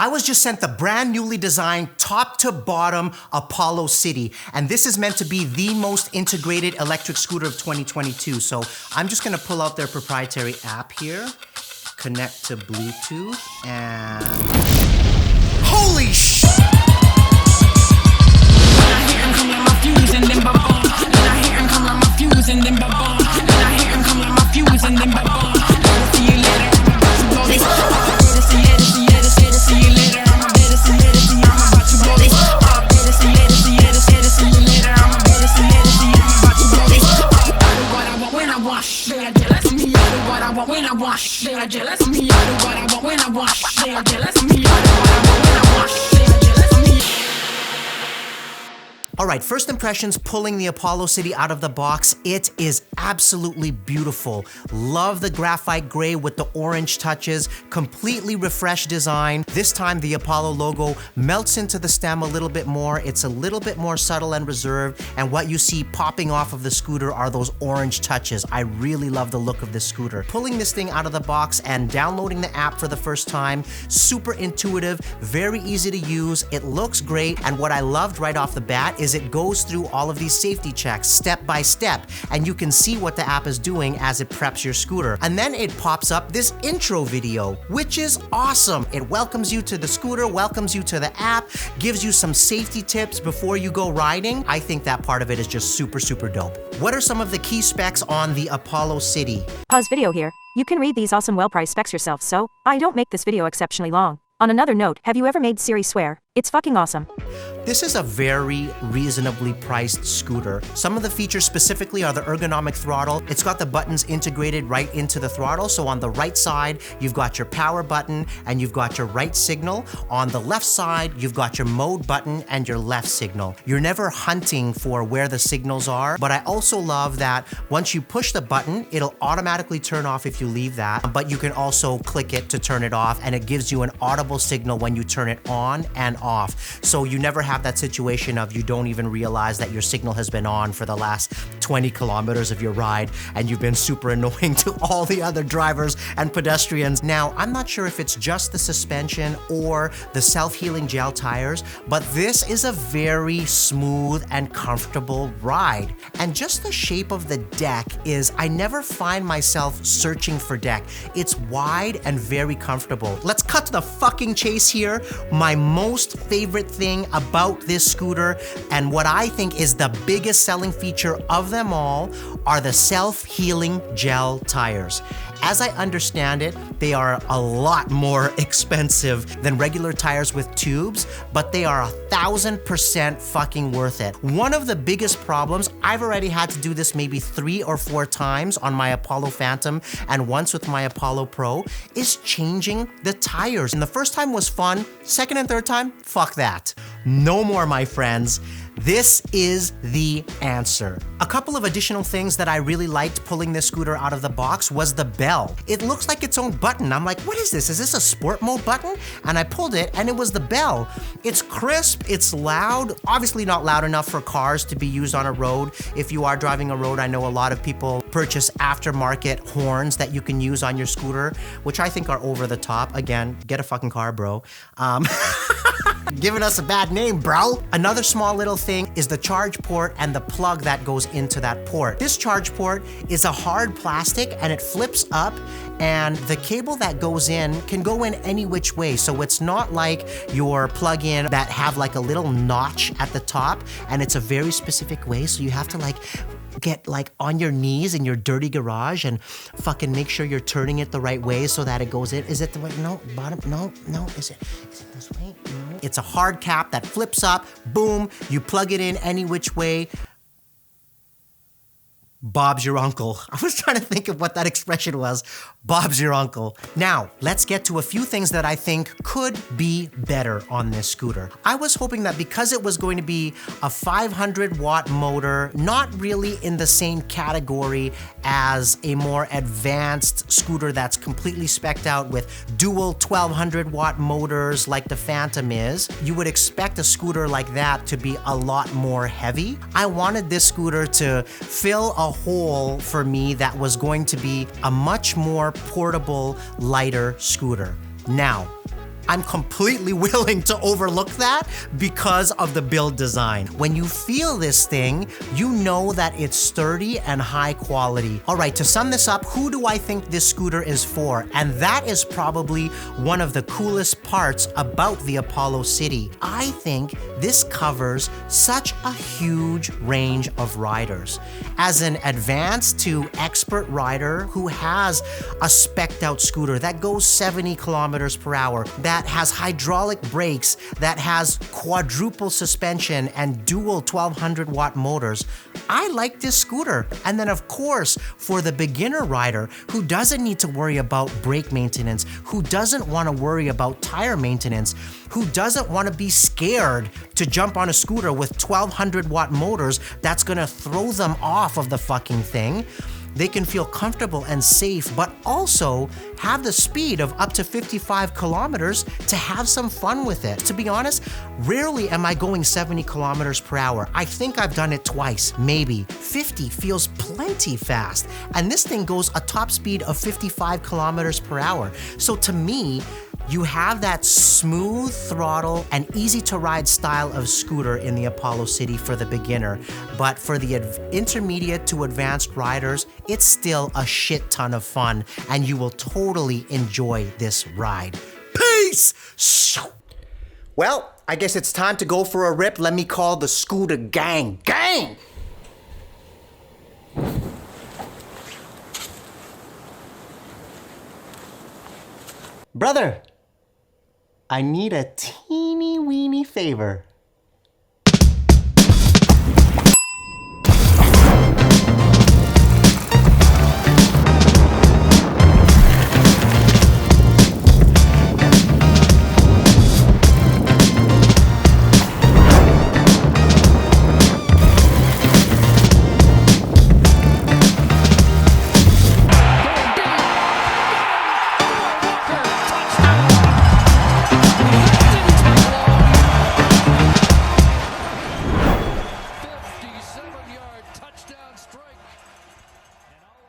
I was just sent the brand newly designed top to bottom Apollo City, and this is meant to be the most integrated electric scooter of 2022. So I'm just gonna pull out their proprietary app here, connect to Bluetooth, and holy shit! I hear him come like my fuse and then ba-boom. And I hear him come like my fuse and then ba-boom. And I hear him come like my fuse and then ba-boom. See you later, I'm about to blow this. See you later, I'm about to blow this. See you later, I'm about to blow this. I do what I want when I want. They are jealous of me. I do what I want when I want. They are jealous of me. I do what I want when I want. They are jealous of me. I do what I want when I want. They are jealous of me. All right, first impressions pulling the Apollo City out of the box. It is absolutely beautiful. Love the graphite gray with the orange touches, completely refreshed design. This time the Apollo logo melts into the stem a little bit more. It's a little bit more subtle and reserved, and what you see popping off of the scooter are those orange touches. I really love the look of this scooter. Pulling this thing out of the box and downloading the app for the first time, super intuitive, very easy to use. It looks great, and what I loved right off the bat is it goes through all of these safety checks step by step, and you can see what the app is doing as it preps your scooter. And then it pops up this intro video, which is awesome. It welcomes you to the scooter, welcomes you to the app, gives you some safety tips before you go riding. I think that part of it is just super, super dope. What are some of the key specs on the Apollo City? Pause video here. You can read these awesome well-priced specs yourself, so I don't make this video exceptionally long. On another note, have you ever made Siri swear? It's fucking awesome. This is a very reasonably priced scooter. Some of the features specifically are the ergonomic throttle. It's got the buttons integrated right into the throttle. So on the right side, you've got your power button and you've got your right signal. On the left side, you've got your mode button and your left signal. You're never hunting for where the signals are, but I also love that once you push the button, it'll automatically turn off if you leave that, but you can also click it to turn it off, and it gives you an audible signal when you turn it on and off. So you never have that situation of you don't even realize that your signal has been on for the last 20 kilometers of your ride and you've been super annoying to all the other drivers and pedestrians. Now, I'm not sure if it's just the suspension or the self-healing gel tires, but this is a very smooth and comfortable ride. And just the shape of the deck is, I never find myself searching for deck. It's wide and very comfortable. Let's cut to the fucking chase here. My most favorite thing about this scooter, and what I think is the biggest selling feature of them all, are the self-healing gel tires. As I understand it, they are a lot more expensive than regular tires with tubes, but they are 1000% fucking worth it. One of the biggest problems, I've already had to do this maybe 3 or 4 times on my Apollo Phantom and once with my Apollo Pro, is changing the tires. And the first time was fun, second and third time, fuck that. No more, my friends. This is the answer. A couple of additional things that I really liked pulling this scooter out of the box was the bell. It looks like its own button. I'm like, what is this? Is this a sport mode button? And I pulled it and it was the bell. It's crisp, it's loud, obviously not loud enough for cars to be used on a road. If you are driving a road, I know a lot of people purchase aftermarket horns that you can use on your scooter, which I think are over the top. Again, get a fucking car, bro. Giving us a bad name, bro. Another small little thing is the charge port and the plug that goes into that port. This charge port is a hard plastic and it flips up, and the cable that goes in can go in any which way. So it's not like your plug-in that have like a little notch at the top, and it's a very specific way. So you have to like get like on your knees in your dirty garage and fucking make sure you're turning it the right way so that it goes in. Is it the way? No, bottom, no, is it this way? No. It's a hard cap that flips up, boom, you plug it in any which way. Bob's your uncle. I was trying to think of what that expression was. Bob's your uncle. Now, let's get to a few things that I think could be better on this scooter. I was hoping that because it was going to be a 500-watt motor, not really in the same category as a more advanced scooter that's completely spec'd out with dual 1200-watt motors like the Phantom is, you would expect a scooter like that to be a lot more heavy. I wanted this scooter to fill a hole for me that was going to be a much more portable, lighter scooter. Now, I'm completely willing to overlook that because of the build design. When you feel this thing, you know that it's sturdy and high quality. All right, to sum this up, who do I think this scooter is for? And that is probably one of the coolest parts about the Apollo City. I think this covers such a huge range of riders. As an advanced to expert rider who has a spec'd out scooter that goes 70 kilometers per hour, that has hydraulic brakes, that has quadruple suspension and dual 1200 watt motors, I like this scooter. And then of course, for the beginner rider who doesn't need to worry about brake maintenance, who doesn't want to worry about tire maintenance, who doesn't want to be scared to jump on a scooter with 1200 watt motors that's gonna throw them off of the fucking thing, they can feel comfortable and safe, but also have the speed of up to 55 kilometers to have some fun with it. To be honest, rarely am I going 70 kilometers per hour. I think I've done it twice, maybe. 50 feels plenty fast, and this thing goes a top speed of 55 kilometers per hour. So to me, you have that smooth throttle and easy to ride style of scooter in the Apollo City for the beginner, but for the intermediate to advanced riders, it's still a shit ton of fun, and you will totally enjoy this ride. Peace! Well, I guess it's time to go for a rip. Let me call the scooter gang. Gang! Brother, I need a teeny weeny favor.